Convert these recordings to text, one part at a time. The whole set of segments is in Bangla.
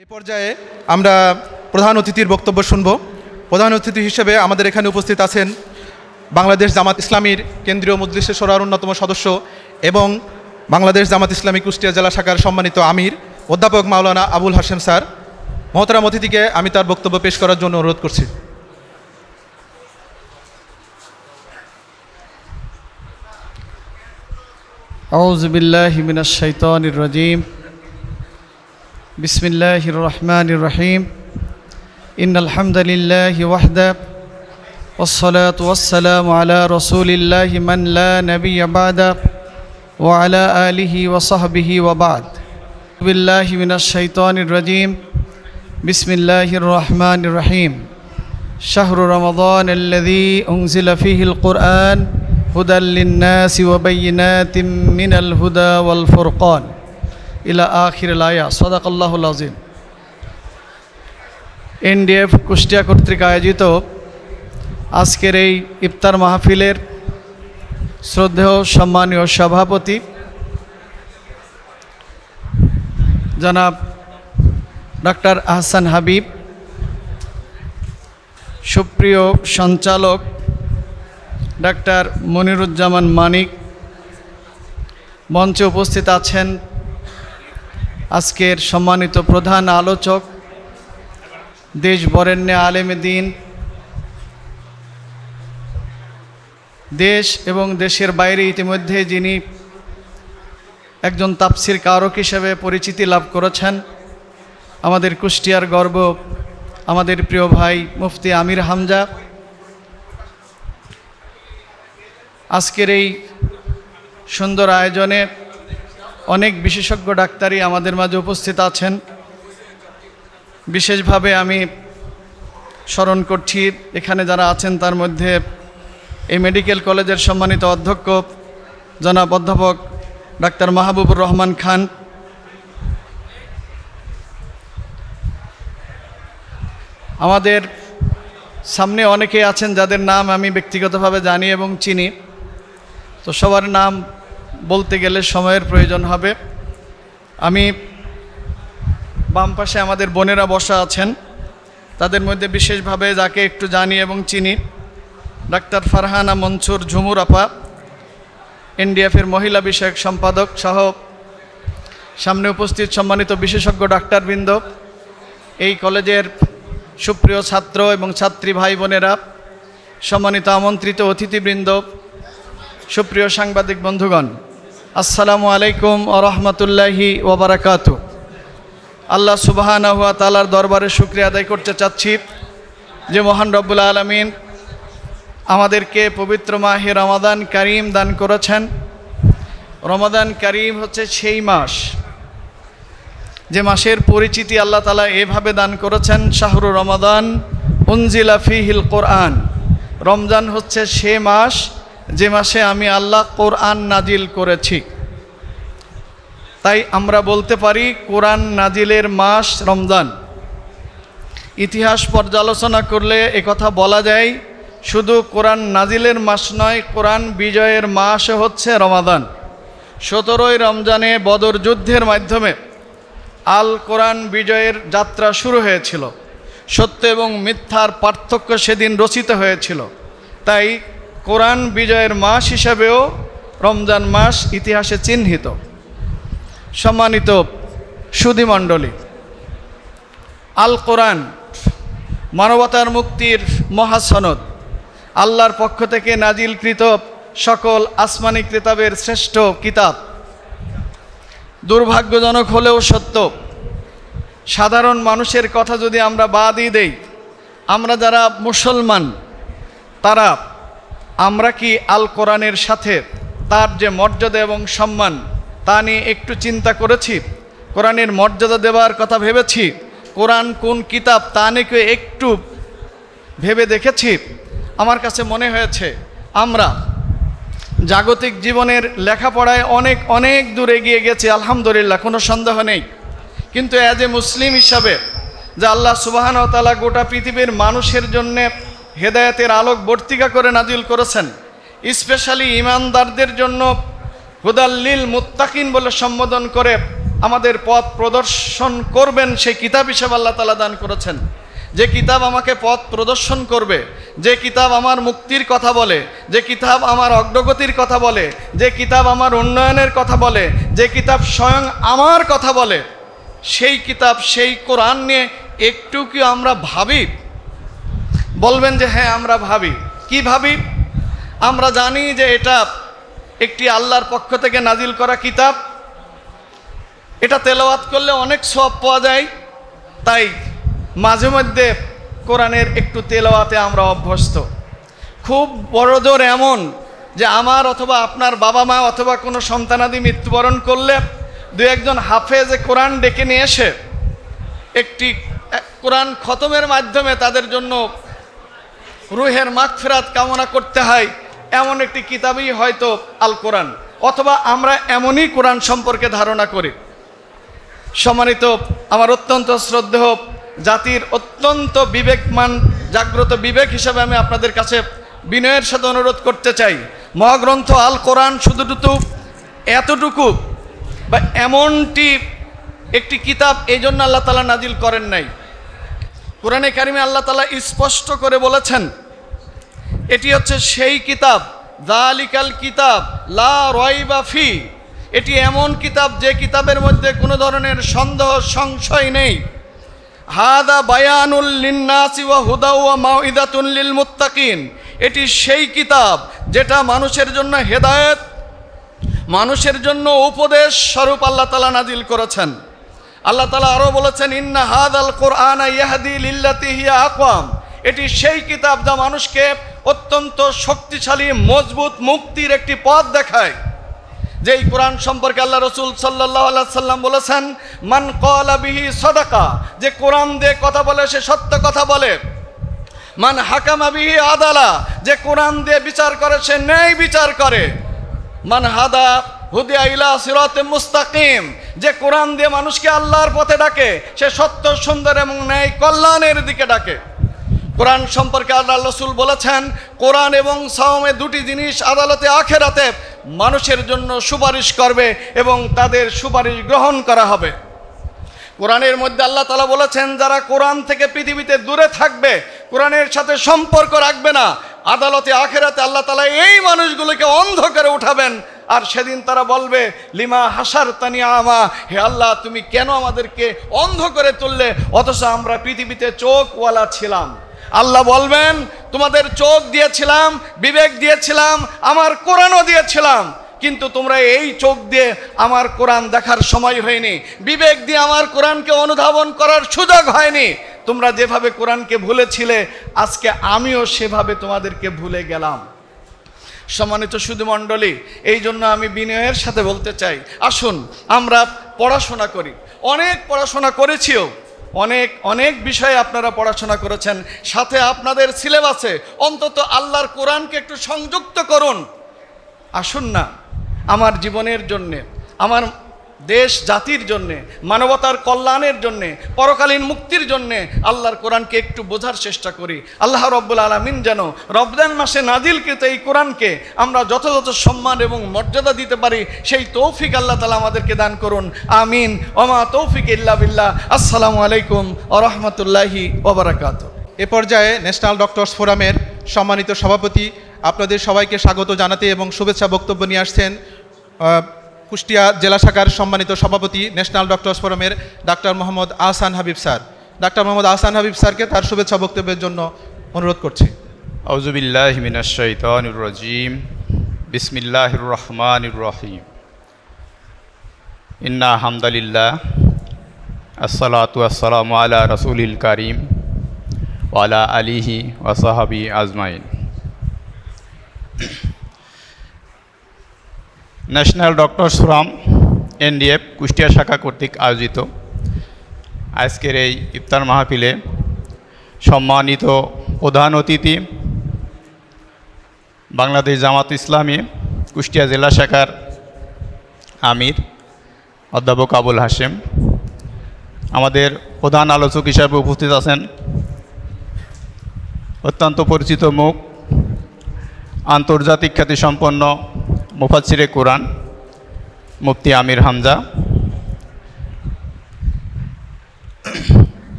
এই পর্যায়ে আমরা প্রধান অতিথির বক্তব্য শুনব। প্রধান অতিথি হিসেবে আমাদের এখানে উপস্থিত আছেন বাংলাদেশ জামাত ইসলামীর কেন্দ্রীয় মজলিসে শোরার অন্যতম সদস্য এবং বাংলাদেশ জামাত ইসলামী কুষ্টিয়া জেলা শাখার সম্মানিত আমির অধ্যাপক মাওলানা আবুল হাশেম স্যার। মহতারাম অতিথিকে আমি তার বক্তব্য পেশ করার জন্য অনুরোধ করছি। আউযু বিল্লাহি মিনাশ শাইতানির রাজীম। বিসমিল্লাহির রহমানির রহিম। ইন্নাল হামদালিল্লাহি ওয়াহদা ওয়াসসালাতু ওয়াসসালামু আলা রাসূলিল্লাহি মান লা নাবিয়্যা বা'দা ওয়া আলা আলিহি ওয়া সাহবিহি ওয়া বা'দ। বিল্লাহি মিনাশ শাইতানির রাজীম। বিসমিল্লাহির রহমানির রহিম। শাহরু রমাদানাল্লাযী উনজিলা ফীহিল কুরআন হুদাল লিন্নাসি ওয়া বায়্যিনাতিম মিনাল হুদা ওয়াল ফুরকান ইলা আখিরিল আয়া। সাদাকাল্লাহুল আযীম। এনডিএফ কুষ্টিয়া কর্তৃক আয়োজিত আজকের এই ইফতার মাহফিলের শ্রদ্ধেয় সম্মানীয় সভাপতি জনাব ডক্টর আহসান হাবিব, সুপ্রিয় সঞ্চালক ডাক্তার মনিরুজ্জামান মানিক, মঞ্চে উপস্থিত আছেন আজকের সম্মানিত প্রধান আলোচক দেশ বরেণ্য আলেমে দ্বীন, দেশ এবং দেশের বাইরে ইতিমধ্যে যিনি একজন তাফসির কারক হিসেবে পরিচিতি লাভ করেছেন, আমাদের কুষ্টিয়ার গর্ব, আমাদের প্রিয় ভাই মুফতি আমির হামজা। আজকের এই সুন্দর আয়োজনে অনেক বিশেষজ্ঞ ডাক্তারই আমাদের মাঝে উপস্থিত আছেন। বিশেষভাবে আমি স্মরণ করছি এখানে যারা আছেন তার মধ্যে এই মেডিকেল কলেজের সম্মানিত অধ্যক্ষ জনাব অধ্যাপক ডাক্তার মাহবুবুর রহমান খান, আমাদের সামনে অনেকেই আছেন যাদের নাম আমি ব্যক্তিগতভাবে জানি এবং চিনি, তো সবার নাম বলতে গেলে সময়ের প্রয়োজন হবে। আমি বাম পাশে আমাদের বোনেরা বসা আছেন, তাদের মধ্যে বিশেষভাবে যাকে একটু জানি এবং চিনি ডাক্তার ফারহানা মনসুর ঝুমুর আপা, এনডিএফের মহিলা বিষয়ক সম্পাদক সহ সামনে উপস্থিত সম্মানিত বিশেষজ্ঞ ডাক্তারবৃন্দ, এই কলেজের সুপ্রিয় ছাত্র এবং ছাত্রী ভাই বোনেরা, সম্মানিত আমন্ত্রিত অতিথিবৃন্দ, সুপ্রিয় সাংবাদিক বন্ধুগণ, আসসালামু আলাইকুম ওয়া রাহমাতুল্লাহি ওয়া বারাকাতুহু। আল্লাহ সুবহানাহু ওয়া তাআলার দরবারে শুকরিয়া আদায় করতে চাচ্ছি যে মহান রব্বুল আলামিন আমাদেরকে পবিত্র মাহে রমাদান কারীম দান করেছেন। রমাদান কারীম হচ্ছে সেই মাস যে মাসের পরিচিতি আল্লাহ তাআলা এভাবে দান করেছেন, শাহরু রমাদান উনজিলা ফীহিল কুরআন। রমজান হচ্ছে সে মাস যে মাসে আমি আল্লাহ কোরআন নাজিল করেছি। তাই আমরা বলতে পারি কোরআন নাজিলের মাস রমজান। ইতিহাস পর্যালোচনা করলে একথা বলা যায়, শুধু কোরআন নাজিলের মাস নয়, কোরআন বিজয়ের মাস হচ্ছে রমাদান। 17ই রমজানে বদর যুদ্ধের মাধ্যমে আল কোরআন বিজয়ের যাত্রা শুরু হয়েছিল। সত্য এবং মিথ্যার পার্থক্য সেদিন রচিত হয়েছিল। তাই কোরআন বিজয়ের মাস হিসাবেও রমজান মাস ইতিহাসে চিহ্নিত। সম্মানিত সুধীমণ্ডলী, আল কোরআন মানবতার মুক্তির মহাসনদ, আল্লাহর পক্ষ থেকে নাজিলকৃত সকল আসমানি কিতাবের শ্রেষ্ঠ কিতাব। দুর্ভাগ্যজনক হলেও সত্য, সাধারণ মানুষের কথা যদি আমরা বাদই দেই, আমরা যারা মুসলমান তারা আমরা কি আল কোরআনের সাথে তার যে মর্যাদা এবং সম্মান তা নিয়ে একটু চিন্তা করেছি? কোরআনের মর্যাদা দেওয়ার কথা ভেবেছি? কোরআন কোন কিতাব তা নিয়ে একটু ভেবে দেখেছি? আমার কাছে মনে হয়েছে আমরা জাগতিক জীবনের লেখাপড়ায় অনেক অনেক দূর এগিয়ে গেছি, আলহামদুলিল্লাহ, কোনো সন্দেহ নেই। কিন্তু অ্যাজ এ মুসলিম হিসাবে যে আল্লাহ সুবহানাহু ওয়া তাআলা গোটা পৃথিবীর মানুষের জন্যে হেদায়েতের আলোক বর্তিকা করে নাজিল করেছেন, স্পেশালি ইমানদারদের জন্য হুদাল লিল মুত্তাকিন বলে সম্বোধন করে আমাদের পথ প্রদর্শন করবেন সেই কিতাব হিসেবে আল্লাহ তাআলা দান করেছেন। যে কিতাব আমাকে পথ প্রদর্শন করবে, যে কিতাব আমার মুক্তির কথা বলে, যে কিতাব আমার অগ্রগতির কথা বলে, যে কিতাব আমার উন্নয়নের কথা বলে, যে কিতাব স্বয়ং আমার কথা বলে, সেই কিতাব, সেই কোরআন নিয়ে একটু কি আমরা ভাবি? বলবেন যে হ্যাঁ আমরা ভাবি। কি ভাবি? আমরা জানি যে এটা একটি আল্লাহর পক্ষ থেকে নাজিল করা কিতাব, এটা তেলাওয়াত করলে অনেক সওয়াব পাওয়া যায়, তাই মাঝে মধ্যে কোরআনের একটু তেলাওয়াতে আমরা অভ্যস্ত। খুব বড় জোর এমন যে আমার অথবা আপনার বাবা মা অথবা কোনো সন্তানাদি মৃত্যুবরণ করলে দু একজন হাফেজে কোরআন ডেকে নিয়ে এসে একটি কোরআন খতমের মাধ্যমে তাদের জন্য রুহের মাগফিরাত কামনা করতে হয়, এমন একটি কিতাবই হয়তো আল কোরআন, অথবা আমরা এমনই কোরআন সম্পর্কে ধারণা করি। সম্মানিত আমার অত্যন্ত শ্রদ্ধেয় জাতির অত্যন্ত বিবেকমান জাগ্রত বিবেক হিসাবে আমি আপনাদের কাছে বিনয়ের সাথে অনুরোধ করতে চাই, মহাগ্রন্থ আল কোরআন শুধুটুকু এতটুকু বা এমনটি একটি কিতাব এই জন্য আল্লাহ তাআলা নাজিল করেন নাই। কোরআনে কারিমে আল্লাহ তাআলা স্পষ্ট করে বলেছেন এটি হচ্ছে সেই কিতাব, যালিকাল কিতাব লা রাইবা ফি, এটি এমন কিতাব যে কিতাবের মধ্যে কোনো ধরনের সন্দেহ সংশয় নেই। হাদা বায়ানুল লিন্নাসি ওয়া হুদা ওয়া মাউইদাতুন লিল মুত্তাকিন, এটি সেই কিতাব যেটা মানুষের জন্য হেদায়েত, মানুষের জন্য উপদেশ স্বরূপ আল্লাহ তাআলা নাজিল করেছেন। আল্লাহ তাআলা আরও বলেছেন ইন্না হাদাল কোরআনা ইয়াহদি লিল্লাতি হিয়া আকওয়াম, এটি সেই কিতাব যা মানুষকে অত্যন্ত শক্তিশালী মজবুত মুক্তির একটি পথ দেখায়। যেই কোরআন সম্পর্কে আল্লাহ রসুল সাল্লাল্লাহু আলাইহি সাল্লাম বলেছেন মান ক্বালা বিহি সাদাকা, যে কোরআন দিয়ে কথা বলে সে সত্য কথা বলে। মান হাকামা বিহি আদালা, যে কোরআন দিয়ে বিচার করে সে ন্যায় বিচার করে। মান হাদা হুদিয়া ইলা সিরাতিম মুস্তাকিম, যে কোরআন দিয়ে মানুষকে আল্লাহর পথে ডাকে সে সত্য সুন্দর এবং ন্যায় কল্যাণের দিকে ডাকে। কোরআন সম্পর্কে আল্লাহ রসুল বলেছেন কোরআন এবং সাওমে দুটি জিনিস আদালতে আখেরাতে মানুষের জন্য সুপারিশ করবে এবং তাদের সুপারিশ গ্রহণ করা হবে। কোরআনের মধ্যে আল্লাহ তাআলা বলেছেন যারা কোরআন থেকে পৃথিবীতে দূরে থাকবে, কোরআনের সাথে সম্পর্ক রাখবে না, আদালতে আখেরাতে আল্লাহ তাআলা এই মানুষগুলোকে অন্ধ করে উঠাবেন। আর সেদিন তারা বলবে লিমা হাসারতানি আমা, হে আল্লাহ তুমি কেন আমাদেরকে অন্ধ করে তুললে, অথচ আমরা পৃথিবীতে চোখওয়ালা ছিলাম। আল্লাহ বলবেন তোমাদের চোখ দিয়েছিলাম, বিবেক দিয়েছিলাম, আমার কোরআনও দিয়েছিলাম, কিন্তু তোমরা এই চোখ দিয়ে আমার কোরআন দেখার সময় হয়নি, বিবেক দিয়ে আমার কোরআনকে অনুধাবন করার সুযোগ হয়নি। তোমরা যেভাবে কোরআনকে ভুলেছিলে আজকে আমিও সেভাবে তোমাদেরকে ভুলে গেলাম। সম্মানিত সুধী মণ্ডলী, এই জন্য আমি বিনয়ের সাথে বলতে চাই আসুন আমরা পড়াশোনা করি। অনেক পড়াশোনা করেছিও, অনেক বিষয়ে আপনারা পড়াশোনা করেছেন, সাথে আপনাদের সিলেবাসে অন্তত আল্লাহর কোরআনকে একটু সংযুক্ত করুন। আসুন না আমার জীবনের জন্যে, আমার দেশ জাতির জন্যে, মানবতার কল্যাণের জন্যে, পরকালীন মুক্তির জন্যে আল্লাহর কোরআনকে একটু বোঝার চেষ্টা করি। আল্লাহ রব্বুল আলামিন যেন রমজান মাসে নাজিলকৃত এই কোরআনকে আমরা যথাযথ সম্মান এবং মর্যাদা দিতে পারি, সেই তৌফিক আল্লাহ তাআলা আমাদেরকে দান করুন। আমিন। ওমা তৌফিক ইল্লা বিল্লাহ। আসসালামু আলাইকুম ওয়া রাহমাতুল্লাহি ওয়া বারাকাতুহু। এ পর্যায়ে ন্যাশনাল ডক্টরস ফোরামের সম্মানিত সভাপতি আপনাদের সবাইকে স্বাগত জানাতে এবং শুভেচ্ছা বক্তব্য নিয়ে আসছেন কুষ্টিয়া জেলা শাখার সম্মানিত সভাপতি ন্যাশনাল ডক্টরস ফোরামের doctor Mohammad Ahsan Habib sir. Doctor Mohammad Ahsan Habib স্যারকে তার শুভেচ্ছা বক্তব্যের জন্য অনুরোধ করছি। আউযু বিল্লাহি মিনাশ শাইতানির রাজীম, বিসমিল্লাহির রহমানির রহিম। ইন্না হামদালিল্লাহ, আসসালাতু আসসালামু আলা রাসূলিল কারীম ওয়া আলা আলিহি ওয়া সাহবিহি আজমাইন। National doctors forum NDF Kushtia শাখা কর্তৃক আয়োজিত আজকের এই ইফতার মাহফিলে সম্মানিত প্রধান অতিথি বাংলাদেশ জামাত ইসলামী কুষ্টিয়া জেলা শাখার আমির অধ্যাপক আবুল হাশেম, আমাদের প্রধান আলোচক হিসাবে উপস্থিত আছেন অত্যন্ত পরিচিত মুখ, আন্তর্জাতিক খ্যাতিসম্পন্ন মুফাসসিরে কোরআন মুফতি আমির হামজা,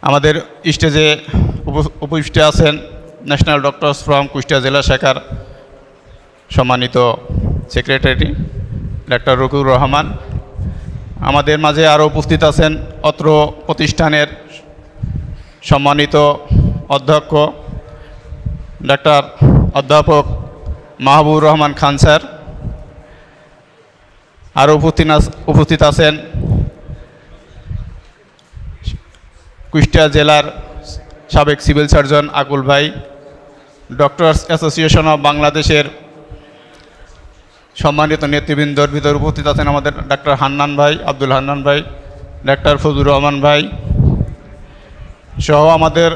আমাদের স্টেজে উপস্থিত আছেন ন্যাশনাল ডক্টরস ফ্রম কুষ্টিয়া জেলা শাখার সম্মানিত সেক্রেটারি ডাক্তার রকিউর রহমান। আমাদের মাঝে আরও উপস্থিত আছেন অত্র প্রতিষ্ঠানের সম্মানিত অধ্যক্ষ ডাক্তার অধ্যাপক মাহবুবুর রহমান খান স্যার। আরও উপস্থিত আছেন কুষ্টিয়া জেলার সাবেক সিভিল সার্জন আকুল ভাই, ডক্টরস অ্যাসোসিয়েশন অফ বাংলাদেশের সম্মানিত নেতৃবৃন্দর ভিতর উপস্থিত আছেন আমাদের ডাক্তার হান্নান ভাই, আব্দুল হান্নান ভাই, ডাক্তার ফজলুর রহমান ভাই সহ আমাদের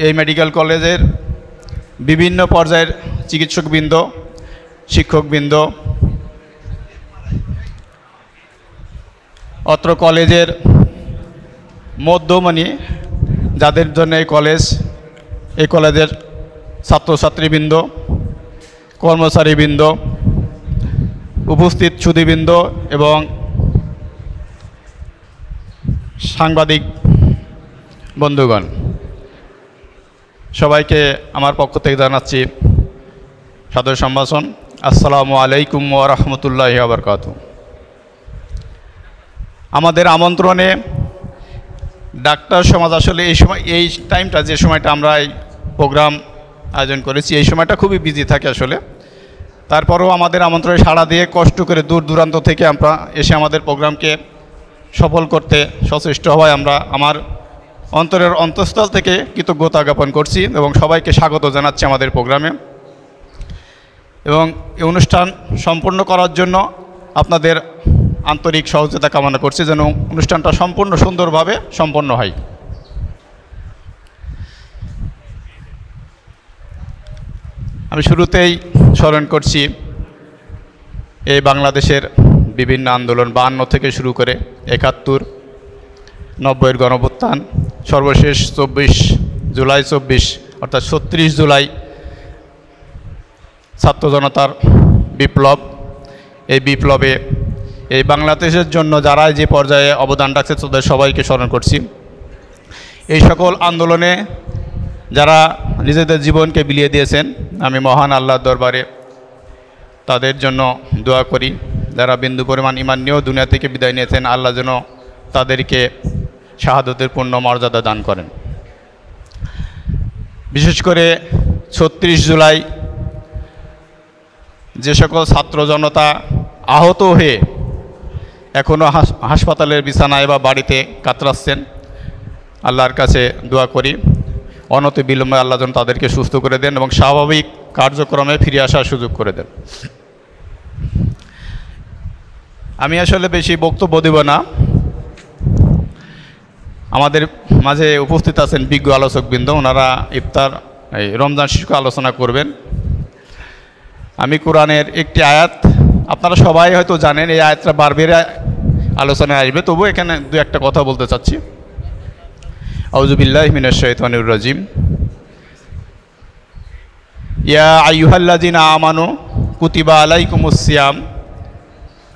এই মেডিকেল কলেজের বিভিন্ন পর্যায়ের চিকিৎসকবৃন্দ, শিক্ষকবৃন্দ, অত্র কলেজের মধ্যমণি যাদের জন্য এই কলেজের ছাত্রছাত্রীবৃন্দ, কর্মচারীবৃন্দ, উপস্থিত সুধীবৃন্দ এবং সাংবাদিক বন্ধুগণ, সবাইকে আমার পক্ষ থেকে জানাচ্ছি সাদর সম্ভাষণ। আসসালামু আলাইকুম ওয়া রাহমাতুল্লাহি ওয়া বারাকাতুহু। আমাদের আমন্ত্রণে ডাক্তার সমাজ আসলে এই টাইমটা, যে সময়টা আমরা এই প্রোগ্রাম আয়োজন করেছি, এই সময়টা খুবই বিজি থাকে আসলে। তারপরেও আমাদের আমন্ত্রণে সাড়া দিয়ে কষ্ট করে দূর দূরান্ত থেকে আমরা এসে আমাদের প্রোগ্রামকে সফল করতে সচেষ্ট হওয়ায় আমরা আমার অন্তরের অন্তঃস্থল থেকে কৃতজ্ঞতা জ্ঞাপন করছি এবং সবাইকে স্বাগত জানাচ্ছি আমাদের প্রোগ্রামে। এবং এই অনুষ্ঠান সম্পন্ন করার জন্য আপনাদের আন্তরিক সহযোগিতা কামনা করছি যেন অনুষ্ঠানটা সম্পূর্ণ সুন্দরভাবে সম্পন্ন হয়। আমি শুরুতেই স্মরণ করছি এই বাংলাদেশের বিভিন্ন আন্দোলন 52 থেকে শুরু করে 71, 90-এর গণঅভ্যুত্থান, সর্বশেষ 24 জুলাই অর্থাৎ 36 জুলাই ছাত্র জনতার বিপ্লব। এই বিপ্লবে এই বাংলাদেশের জন্য যারা যে পর্যায়ে অবদান রাখছে তাদের সবাইকে স্মরণ করছি। এই সকল আন্দোলনে যারা নিজেদের জীবনকে বিলিয়ে দিয়েছেন, আমি মহান আল্লাহর দরবারে তাদের জন্য দোয়া করি। যারা বিন্দু পরিমাণ ঈমান নিয়েও দুনিয়া থেকে বিদায় নিয়েছেন, আল্লাহ যেন তাদেরকে শাহাদতের পূর্ণ মর্যাদা দান করেন। বিশেষ করে 36 জুলাই যে সকল ছাত্র জনতা আহত হয়ে এখনও হাসপাতালের বিছানায় বা বাড়িতে কাতরাচ্ছেন, আল্লাহর কাছে দোয়া করি অনতি বিলম্বে আল্লাহ যেন তাদেরকে সুস্থ করে দেন এবং স্বাভাবিক কার্যক্রমে ফিরে আসার সুযোগ করে দেন। আমি আসলে বেশি বক্তব্য দেব না। আমাদের মাঝে উপস্থিত আছেন বিজ্ঞ আলোচকবৃন্দ, ওনারা ইফতার রমজান শিশু আলোচনা করবেন। আমি কোরআনের একটি আয়াত, আপনারা সবাই হয়তো জানেন, এই আয়াতটা বারবার আলোচনায় আসবে, তবু এখানে দু একটা কথা বলতে চাচ্ছি। আউযু বিল্লাহি মিনাশ শাইতানির রাজিম। ইয়া আইয়ুহাল্লাযিনা আমানু কুতিবা আলাইকুমুস সিয়াম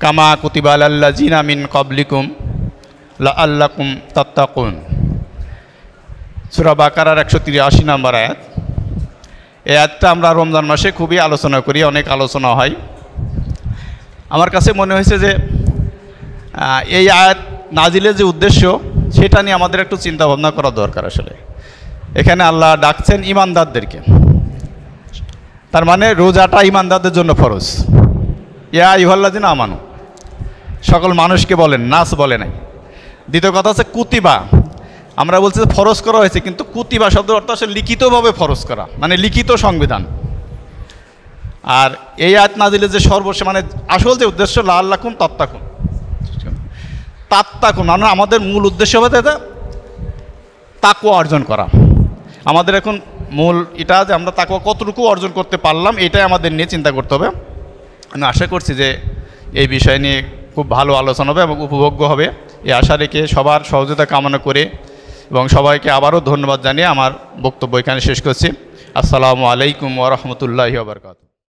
কামা কুতিবা আলাল্লাযিনা মিন ক্বাবলিকুম লাআল্লাকুম তাত্তাকুন। সূরা বাকারার 183 নম্বর আয়াত। এই আয়াতটা আমরা রমজান মাসে খুবই আলোচনা করি, অনেক আলোচনা হয়। আমার কাছে মনে হয়েছে যে এই আয়াত নাজিলের যে উদ্দেশ্য সেটা নিয়ে আমাদের একটু চিন্তা ভাবনা করা দরকার। আসলে এখানে আল্লাহ ডাকছেন ঈমানদারদেরকে, তার মানে রোজাটা ঈমানদারদের জন্য ফরজ। ইয়া আইয়ুহাল্লাযিনা আমানু, সকল মানুষকে বলেন, নাস বলে নাই। দ্বিতীয় কথা হচ্ছে কুতিবা, আমরা বলছি যে ফরজ করা হয়েছে, কিন্তু কুতিবা শব্দের অর্থ আসলে লিখিতভাবে ফরজ করা, মানে লিখিত সংবিধান। আর এই আয়াত নাজিলের যে মানে আসল যে উদ্দেশ্য লাআল্লাকুম তাত্তাকুন, মানে আমাদের মূল উদ্দেশ্য হবে তাকওয়া অর্জন করা। আমাদের এখন মূল এটা যে আমরা তাকওয়া কতটুকু অর্জন করতে পারলাম, এটাই আমাদের নিয়ে চিন্তা করতে হবে। আমি আশা করছি যে এই বিষয় নিয়ে খুব ভালো আলোচনা হবে এবং উপভোগ্য হবে, এই আশা রেখে সবার সহযোগিতা কামনা করে এবং সবাইকে আবারও ধন্যবাদ জানিয়ে আমার বক্তব্য এখানে শেষ করছি। আসসালামু আলাইকুম ওয়া রাহমাতুল্লাহি ওয়া বারাকাতুহু।